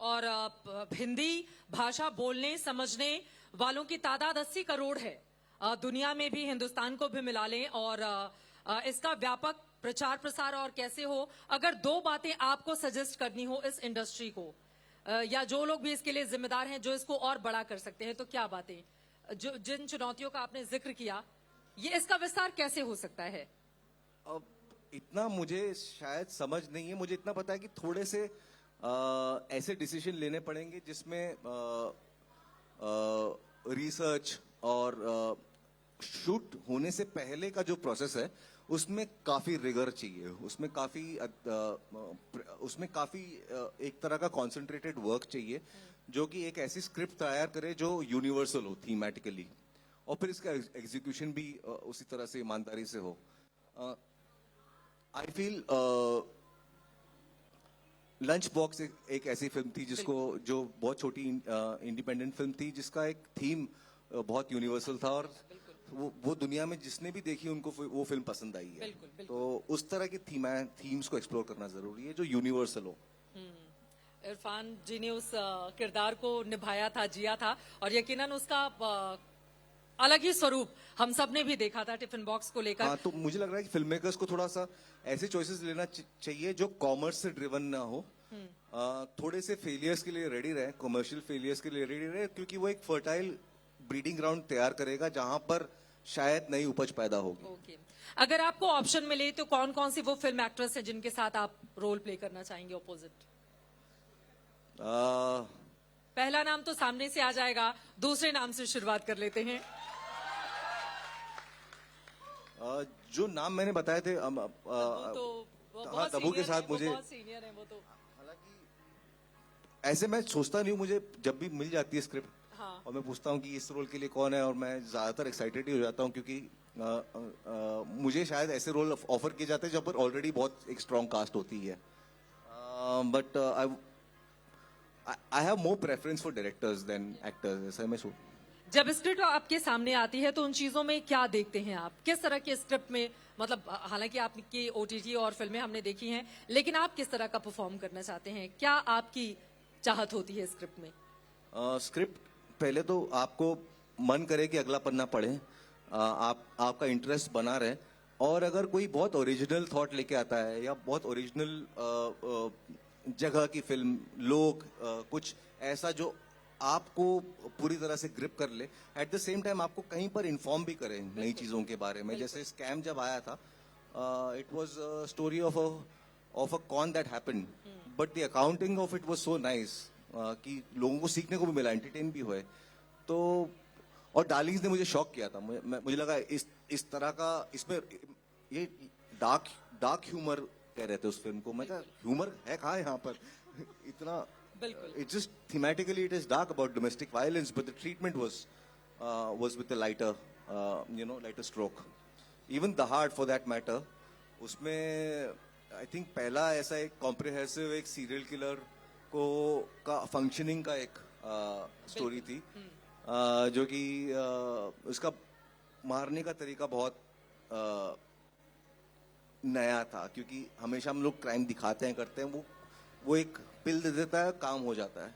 और हिंदी भाषा बोलने समझने वालों की तादाद 80 करोड़ है। दुनिया में भी हिंदुस्तान को भी मिला लें और इसका व्यापक प्रचार प्रसार और कैसे हो। अगर दो बातें आपको सजेस्ट करनी हो इस इंडस्ट्री को या जो लोग भी इसके लिए जिम्मेदार हैं जो इसको और बड़ा कर सकते हैं, तो क्या बातें, जो जिन चुनौतियों का आपने जिक्र किया, ये इसका विस्तार कैसे हो सकता है? अब इतना मुझे शायद समझ नहीं है। मुझे इतना पता है कि थोड़े से ऐसे डिसीजन लेने पड़ेंगे जिसमें रिसर्च और शूट होने से पहले का जो प्रोसेस है उसमें काफी रिगर चाहिए, उसमें काफी एक तरह का कॉन्सेंट्रेटेड वर्क चाहिए जो कि एक ऐसी स्क्रिप्ट तैयार करे जो यूनिवर्सल हो थीमेटिकली, और फिर इसका एग्जीक्यूशन भी उसी तरह से ईमानदारी से हो। आई फील लंच बॉक्स एक ऐसी फिल्म थी जो बहुत छोटी इंडिपेंडेंट फिल्म थी जिसका एक थीम बहुत यूनिवर्सल था और वो दुनिया में जिसने भी देखी उनको वो फिल्म पसंद आई है। बिल्कुल। तो उस तरह की थीम्स को एक्सप्लोर करना जरूरी है जो यूनिवर्सल हो। इरफान जी ने उस किरदार को निभाया था, जिया था, और यकीनन उसका अलग ही स्वरूप हम सब ने भी देखा था टिफिन बॉक्स को लेकर। हाँ, तो मुझे लग रहा है कि फिल्म मेकर्स को थोड़ा सा ऐसे चॉइसेस लेना चाहिए जो कॉमर्स से ड्रिवन ना हो। थोड़े से फेलियर्स के लिए रेडी रहे, कमर्शियल फेलियर्स के लिए रेडी रहे, क्योंकि वो एक फर्टाइल ब्रीडिंग ग्राउंड तैयार करेगा जहां पर शायद नई उपज पैदा होगी। अगर आपको ऑप्शन मिले तो कौन कौन सी वो फिल्म एक्ट्रेस है जिनके साथ आप रोल प्ले करना चाहेंगे ऑपोजिट? पहला नाम तो सामने से आ जाएगा, दूसरे नाम से शुरुआत कर लेते हैं। जो नाम मैंने बताए थे तब्बू के साथ मुझे सीनियर है वो तो। हालांकि ऐसे मैं सोचता नहीं हूँ, मुझे जब भी मिल जाती है स्क्रिप्ट और मैं पूछता हूँ कि इस रोल के लिए कौन है, और मैं ज्यादातर एक्साइटेड ही हो जाता हूँ क्योंकि मुझे शायद ऐसे रोल ऑफर किए जाते हैं जब पर ऑलरेडी बहुत एक स्ट्रॉन्ग कास्ट होती है। But I have more preference for directors than actors, ऐसा मैं सोच। जब स्क्रिप्ट आपके सामने आती है तो उन चीजों में क्या देखते हैं आप? किस तरह के स्क्रिप्ट में, मतलब हालांकि आपकी OTT और फिल्में हमने देखी हैं, लेकिन आप किस तरह का परफॉर्म करना चाहते हैं? क्या आपकी चाहत होती है स्क्रिप्ट में? स्क्रिप्ट पहले तो आपको मन करे कि अगला पन्ना पढ़े, आपका इंटरेस्ट बना रहे, और अगर कोई बहुत ओरिजिनल थॉट लेके आता है या बहुत ओरिजिनल जगह की फिल्म, लोग, कुछ ऐसा जो आपको पूरी तरह से ग्रिप कर ले, एट द सेम टाइम आपको कहीं पर इन्फॉर्म भी करे नई चीजों के बारे में। जैसे स्कैम जब आया था, it was story of a con that happened, but the accounting of it was so nice कि लोगों को सीखने को भी मिला, एंटरटेन भी हुए। तो और डार्लिंग्स ने मुझे शॉक किया था। मुझे लगा इस तरह का इसमें ये डार्क ह्यूमर कह रहे थे उस फिल्म को। मैं कहा ह्यूमर है कहाँ यहाँ पर इतना। It's just thematically it is dark about domestic violence, but the treatment was with a lighter, lighter stroke. Even The Heart, for that matter, उसमें I think पहला ऐसा एक comprehensive एक serial killer का functioning का एक स्टोरी थी, जो कि उसका मारने का तरीका बहुत नया था, क्योंकि हमेशा हम लोग क्राइम दिखाते हैं, करते हैं, वो एक पिल दे देता है, काम हो जाता है।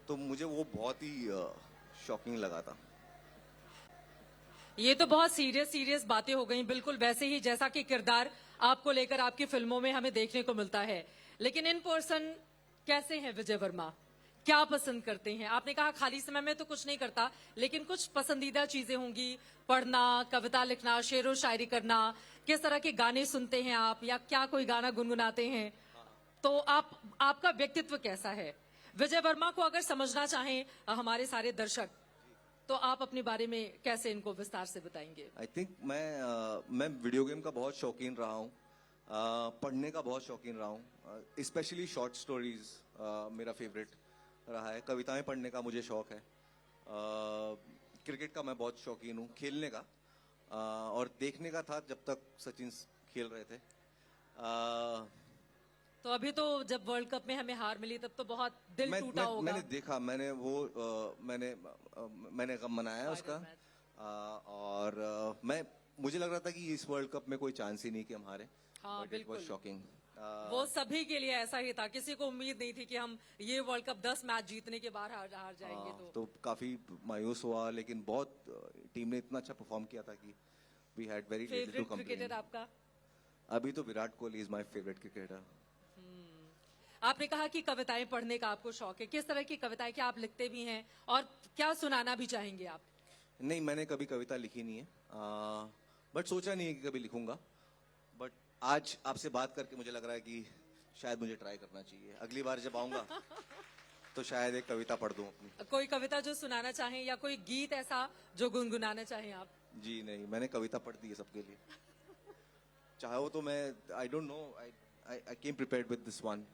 तो मुझे वो बहुत ही शॉकिंग लगा था। ये तो बहुत सीरियस बातें हो गई, बिल्कुल वैसे ही जैसा कि किरदार आपको लेकर आपकी फिल्मों में हमें देखने को मिलता है। लेकिन इन पर्सन कैसे हैं विजय वर्मा? क्या पसंद करते हैं? आपने कहा खाली समय में तो कुछ नहीं करता, लेकिन कुछ पसंदीदा चीजें होंगी, पढ़ना, कविता लिखना, शेर व शायरी करना। किस तरह के गाने सुनते हैं आप, या क्या कोई गाना गुनगुनाते हैं? तो आपका व्यक्तित्व कैसा है? विजय वर्मा को अगर समझना चाहें हमारे सारे दर्शक, तो आप अपने बारे में कैसे इनको विस्तार से बताएंगे? आई थिंक मैं वीडियो गेम का बहुत शौकीन रहा हूँ, पढ़ने का बहुत शौकीन रहा हूँ, स्पेशली शॉर्ट स्टोरीज मेरा फेवरेट रहा है। कविताएं पढ़ने का मुझे शौक है। क्रिकेट का मैं बहुत शौकीन हूँ, खेलने का, और देखने का था जब तक सचिन खेल रहे थे। तो अभी तो जब वर्ल्ड कप में हमें हार मिली तब तो बहुत दिल टूटा होगा। मैंने देखा, मैंने गम मनाया उसका, और मुझे लग रहा था कि इस वर्ल्ड कप में कोई चांस ही नहीं कि हम हारे। हाँ, बिल्कुल। शॉकिंग। वो सभी के लिए ऐसा ही था, किसी को उम्मीद नहीं थी कि हम ये वर्ल्ड कप 10 मैच जीतने के बाद हार जाएंगे। तो काफी मायूस हुआ, लेकिन बहुत टीम ने इतना अच्छा परफॉर्म किया था कि we had very little to favourite complain. Cricketer आपका? अभी तो Virat Kohli is my favourite cricketer. आपने कहा कि कविताएं पढ़ने का आपको शौक है, किस तरह की कविताएं, क्या आप लिखते भी हैं और क्या सुनाना भी चाहेंगे आप? नहीं, मैंने कभी कविता लिखी नहीं है, बट सोचा नहीं है कि कभी लिखूंगा। बट आज आपसे बात करके मुझे लग रहा है कि शायद मुझे ट्राई करना चाहिए। अगली बार जब आऊंगा तो शायद एक कविता पढ़ दूं अपनी। कोई कविता जो सुनाना चाहें या कोई गीत ऐसा जो गुनगुनाना चाहें आप? जी नहीं, मैंने कविता पढ़ दी है सबके लिए। चाहो तो मैं, I don't know, I came prepared with this one.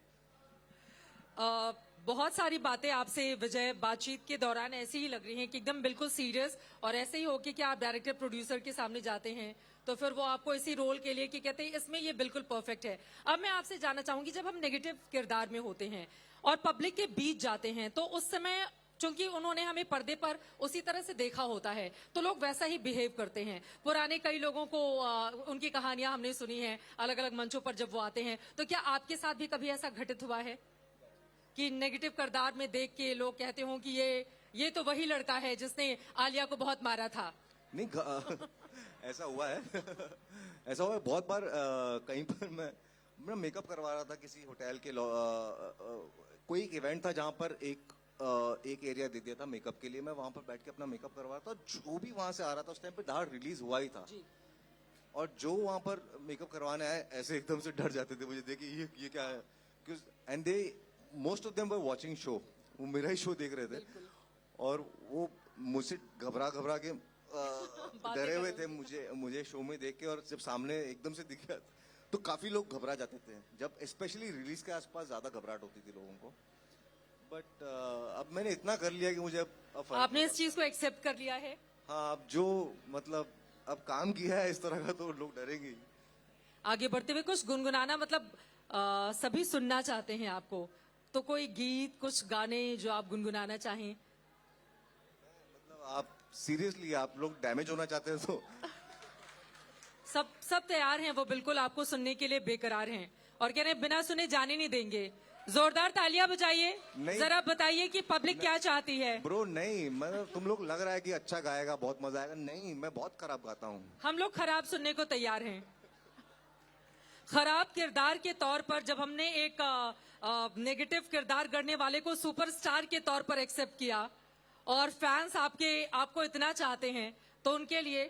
बहुत सारी बातें आपसे विजय बातचीत के दौरान ऐसी ही लग रही हैं कि एकदम बिल्कुल सीरियस, और ऐसे ही हो कि आप डायरेक्टर प्रोड्यूसर के सामने जाते हैं तो फिर वो आपको इसी रोल के लिए कि कहते हैं इसमें ये बिल्कुल परफेक्ट है। अब मैं आपसे जानना चाहूंगी, जब हम नेगेटिव किरदार में होते हैं और पब्लिक के बीच जाते हैं तो उस समय चूंकि उन्होंने हमें पर्दे पर उसी तरह से देखा होता है तो लोग वैसा ही बिहेव करते हैं। पुराने कई लोगों को उनकी कहानियां हमने सुनी हैं अलग अलग मंचों पर जब वो आते हैं, तो क्या आपके साथ भी कभी ऐसा घटित हुआ है कि नेगेटिव किरदार में देख के लोग कहते हों कि ये तो वही लड़का है जिसने आलिया को बहुत मारा था? नहीं, ऐसा हुआ है। ऐसा हुआ है बहुत बार। कहीं पर मैं मेकअप करवा रहा था किसी होटल के कोई एक इवेंट था जहां पर एक एरिया दे दिया था मेकअप के लिए। मैं वहां पर बैठ के अपना मेकअप करवा रहा था, जो भी वहां से आ रहा था उस टाइम पे दाढ़ रिलीज हुआ ही था। और जो वहां पर मेकअप करवाने आए ऐसे एकदम से डर जाते थे मुझे देख के, ये क्या है। And they most of them were watching show, वो मेरा ही शो देख रहे थे और वो मुझसे घबरा के डरे हुए थे मुझे शो में देख के। और जब सामने एकदम से दिख गया तो काफी लोग घबरा जाते थे। जब स्पेशली रिलीज के आसपास ज्यादा घबराहट होती थी लोगों को। बट अब मैंने इतना कर लिया कि मुझे अब फर्क आपने नहीं इस चीज को एक्सेप्ट कर लिया है? पड़ता। हाँ, अब जो मतलब अब काम किया है इस तरह का तो लोग डरेंगे ही। आगे बढ़ते हुए कुछ गुनगुनाना, मतलब सभी सुनना चाहते हैं आपको, तो कोई गीत, कुछ गाने जो आप गुनगुनाना चाहें? मतलब आप सीरियसली आप लोग डैमेज होना चाहते हैं तो सब तैयार हैं, वो बिल्कुल आपको सुनने के लिए बेकरार हैं और कह रहे हैं बिना सुने जाने नहीं देंगे। जोरदार तालियां बजाइए, नहीं। जरा बताइए कि पब्लिक क्या चाहती है। ब्रो नहीं, मतलब तुम लोग लग रहा है कि अच्छा गाएगा, बहुत मजा आएगा। नहीं, मैं बहुत खराब गाता हूँ। हम लोग खराब सुनने को तैयार हैं। खराब किरदार के तौर पर जब हमने एक नेगेटिव किरदार करने वाले को सुपरस्टार के तौर पर एक्सेप्ट किया और फैंस आपको इतना चाहते हैं तो उनके लिए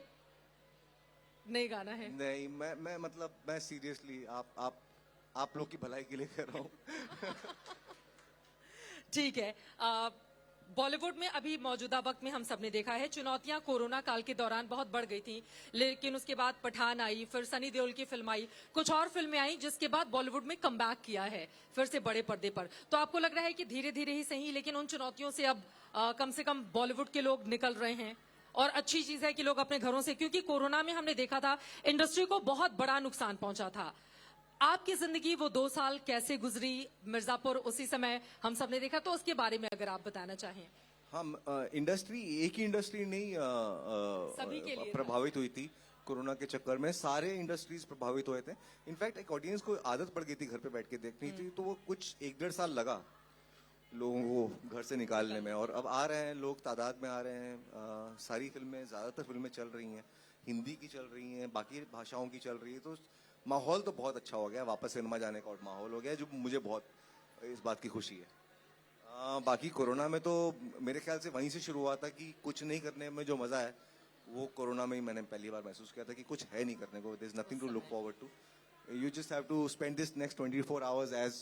नहीं गाना है। नहीं, मैं सीरियसली आप लोग की भलाई के लिए कर रहा हूँ। ठीक है। बॉलीवुड में अभी मौजूदा वक्त में हम सबने देखा है चुनौतियां कोरोना काल के दौरान बहुत बढ़ गई थी, लेकिन उसके बाद पठान आई, फिर सनी देओल की फिल्म आई, कुछ और फिल्में आई जिसके बाद बॉलीवुड में कमबैक किया है फिर से बड़े पर्दे पर। तो आपको लग रहा है कि धीरे धीरे ही सही लेकिन उन चुनौतियों से अब कम से कम बॉलीवुड के लोग निकल रहे हैं और अच्छी चीज है कि लोग अपने घरों से, क्योंकि कोरोना में हमने देखा था इंडस्ट्री को बहुत बड़ा नुकसान पहुंचा था। आपकी जिंदगी वो 2 साल कैसे गुजरी? मिर्जापुर उसी समय हम सबने देखा, तो उसके बारे में अगर आप बताना चाहें। हाँ, इंडस्ट्री एक ही इंडस्ट्री नहीं सभी के लिए प्रभावित हुई थी कोरोना के चक्कर में। सारे इंडस्ट्रीज प्रभावित हुए थे। इनफैक्ट एक ऑडियंस को आदत पड़ गई थी घर पे बैठ के देखनी थी, तो वो कुछ 1-1.5 साल लगा लोगों को घर से निकालने में। और अब आ रहे हैं लोग, तादाद में आ रहे हैं। सारी फिल्में, ज्यादातर फिल्में चल रही हैं, हिंदी की चल रही हैं, बाकी भाषाओं की चल रही है। तो माहौल तो बहुत अच्छा हो गया, वापस सिनेमा जाने का माहौल हो गया, जो मुझे बहुत इस बात की खुशी है। बाकी कोरोना में तो मेरे ख्याल से वहीं से शुरू हुआ था कि कुछ नहीं करने में जो मजा है वो कोरोना में ही मैंने पहली बार महसूस किया था कि कुछ है नहीं करने को। There is nothing to look forward to. You just have to spend this next 24 hours as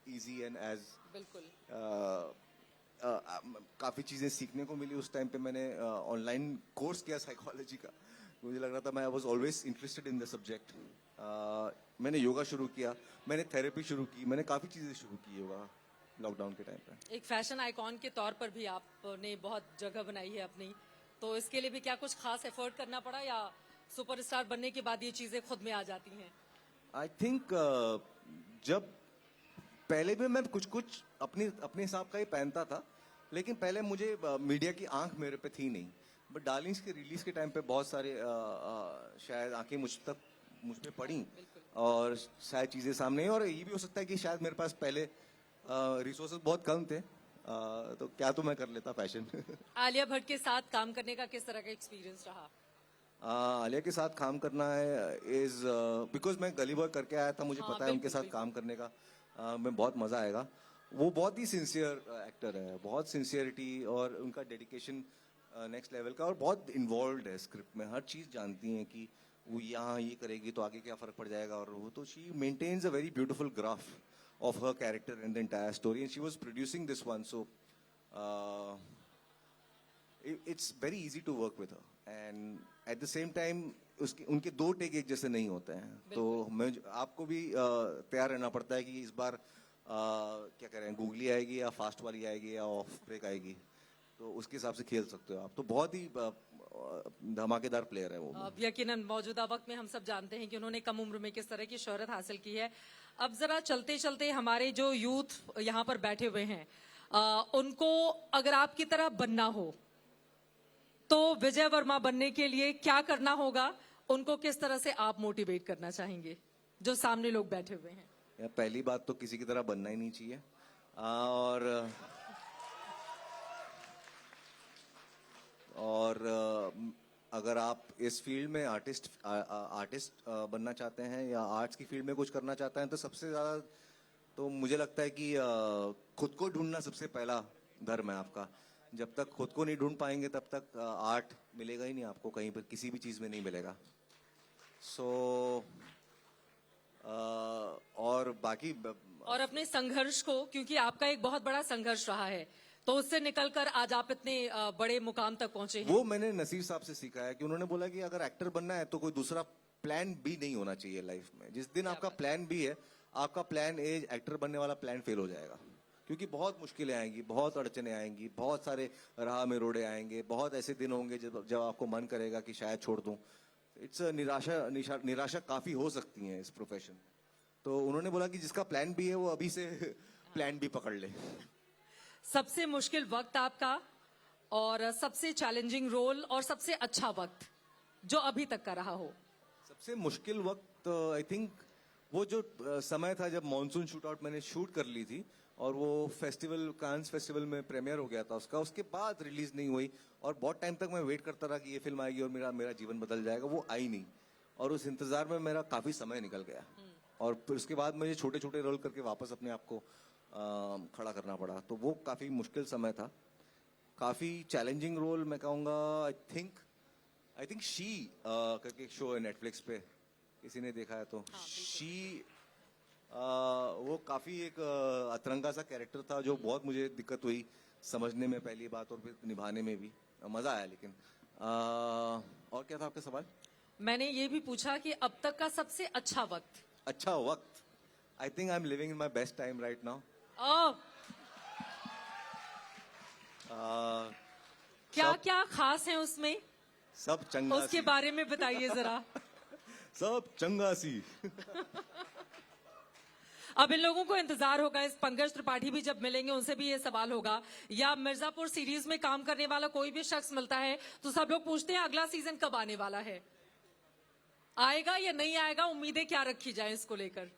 easy and as बिल्कुल। काफी चीजें सीखने को मिली उस टाइम पे। मैंने ऑनलाइन कोर्स किया साइकोलॉजी का। मुझे लग रहा था, मैं was always interested in the subject. मैंने योगा शुरू किया, मैंने थेरेपी शुरू की, मैंने काफी चीजें शुरू की योगा लॉकडाउन के टाइम पे। एक फैशन आइकॉन के तौर पर भी आपने बहुत जगह बनाई है अपनी, तो इसके लिए भी क्या कुछ खास एफर्ट करना पड़ा या सुपरस्टार बनने के बाद ये चीजें खुद में आ जाती हैं? आई थिंक जब पहले भी मैं कुछ अपने हिसाब का ही पहनता था, लेकिन पहले मुझे मीडिया की आंख मेरे पे थी नहीं। बट डार्लिंग्स के रिलीज के टाइम पे बहुत सारे शायद आंखें मुझ पे पड़ी और शायद चीजें सामने हैं, और ये भी हो सकता है कि शायद मेरे पास पहले रिसोर्सेज बहुत कम थे, तो क्या तो मैं कर लेता पैशन। आलिया भट्ट के साथ काम करने का किस तरह का एक्सपीरियंस रहा? आलिया के साथ काम करना है इज बिकॉज मैं गली बॉय करके आया था, मुझे हाँ, पता है उनके बिल्कुल, साथ काम करने का मैं बहुत मजा आएगा। वो बहुत ही सिंसियर एक्टर है, बहुत सिंसियरिटी और उनका डेडिकेशन नेक्स्ट लेवल का, और बहुत इन्वॉल्व है स्क्रिप्ट में, हर चीज जानती हैं कि वो यहाँ ये करेगी तो आगे क्या फर्क पड़ जाएगा, और वो तो she maintains a very beautiful graph of her character in the entire story, and she was producing this one, so it's very easy to work with her, and at the same time उसके उनके दो take एक जैसे नहीं होते हैं, तो मैं आपको भी तैयार रहना पड़ता है कि इस बार क्या कह रहे हैं, गूगली आएगी या फास्ट वाली आएगी या ऑफ ब्रेक आएगी, तो उसके हिसाब से खेल सकते हो आप। तो बहुत ही धमाकेदार प्लेयर है वो। अब यकीनन मौजूदा वक्त में हम सब जानते हैं कि उन्होंने कम उम्र में किस तरह की शोहरत हासिल की है। अब जरा चलते चलते हमारे जो यूथ यहाँ पर बैठे हुए हैं, उनको अगर आपकी तरह बनना हो तो विजय वर्मा बनने के लिए क्या करना होगा? उनको किस तरह से आप मोटिवेट करना चाहेंगे, जो सामने लोग बैठे हुए हैं? यार पहली बात तो किसी की तरह बनना ही नहीं चाहिए, और अगर आप इस फील्ड में आर्टिस्ट बनना चाहते हैं या आर्ट्स की फील्ड में कुछ करना चाहते हैं, तो सबसे ज्यादा तो मुझे लगता है कि खुद को ढूंढना सबसे पहला धर्म है आपका। जब तक खुद को नहीं ढूंढ पाएंगे तब तक आर्ट मिलेगा ही नहीं आपको, कहीं पर किसी भी चीज में नहीं मिलेगा। सो और बाकी और अपने संघर्ष को, क्योंकि आपका एक बहुत बड़ा संघर्ष रहा है, तो उससे निकलकर आज आप इतने बड़े मुकाम तक पहुंचे हैं। वो मैंने नसीर साहब से सीखा है कि उन्होंने बोला कि अगर एक्टर बनना है तो कोई दूसरा प्लान बी नहीं होना चाहिए लाइफ में। जिस दिन आपका प्लान बी है, आपका प्लान ए एक्टर बनने वाला प्लान फेल हो जाएगा, क्योंकि बहुत मुश्किलें आएंगी, बहुत अड़चने आएंगी, बहुत सारे राह में रोड़े आएंगे, बहुत ऐसे दिन होंगे जब आपको मन करेगा कि शायद छोड़ दूं। इट्स निराशा काफी हो सकती है इस प्रोफेशन। तो उन्होंने बोला कि जिसका प्लान बी है वो अभी से प्लान बी पकड़ ले। सबसे मुश्किल वक्त आपका, और सबसे चैलेंजिंग रोल, और सबसे अच्छा वक्त जो अभी तक का रहा हो? सबसे मुश्किल वक्त आई थिंक वो जो समय था जब मॉनसून शूट आउट मैंने शूट कर ली थी, और वो फेस्टिवल, कांस फेस्टिवल में प्रीमियर हो गया था उसका, उसके बाद रिलीज नहीं हुई, और बहुत टाइम तक मैं वेट करता रहा कि ये फिल्म आएगी और मेरा जीवन बदल जाएगा। वो आई नहीं, और उस इंतजार में मेरा काफी समय निकल गया, और फिर उसके बाद मुझे छोटे छोटे रोल करके वापस अपने आप को खड़ा करना पड़ा। तो वो काफी मुश्किल समय था, काफी चैलेंजिंग रोल मैं कहूँगा। आई थिंक शी करके एक शो है नेटफ्लिक्स पे, किसी ने देखा है तो शी, वो काफी एक अतरंगा सा कैरेक्टर था जो बहुत मुझे दिक्कत हुई समझने में पहली बात, और फिर निभाने में भी मजा आया। लेकिन और क्या था आपका सवाल? मैंने ये भी पूछा कि अब तक का सबसे अच्छा वक्त। अच्छा वक्त, I think I am living in my best time right now. क्या क्या खास है उसमें? सब चंगा उसके सी, बारे में बताइए जरा। सब चंगा सी। अब इन लोगों को इंतजार होगा, इस पंकज त्रिपाठी भी जब मिलेंगे उनसे भी ये सवाल होगा, या मिर्जापुर सीरीज में काम करने वाला कोई भी शख्स मिलता है तो सब लोग पूछते हैं अगला सीजन कब आने वाला है, आएगा या नहीं आएगा, उम्मीदें क्या रखी जाए इसको लेकर?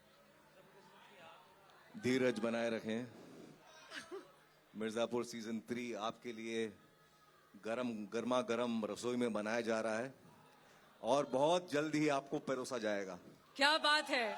धीरज बनाए रखें, मिर्जापुर सीजन 3 आपके लिए गर्मा गर्म रसोई में बनाया जा रहा है, और बहुत जल्द ही आपको परोसा जाएगा। क्या बात है।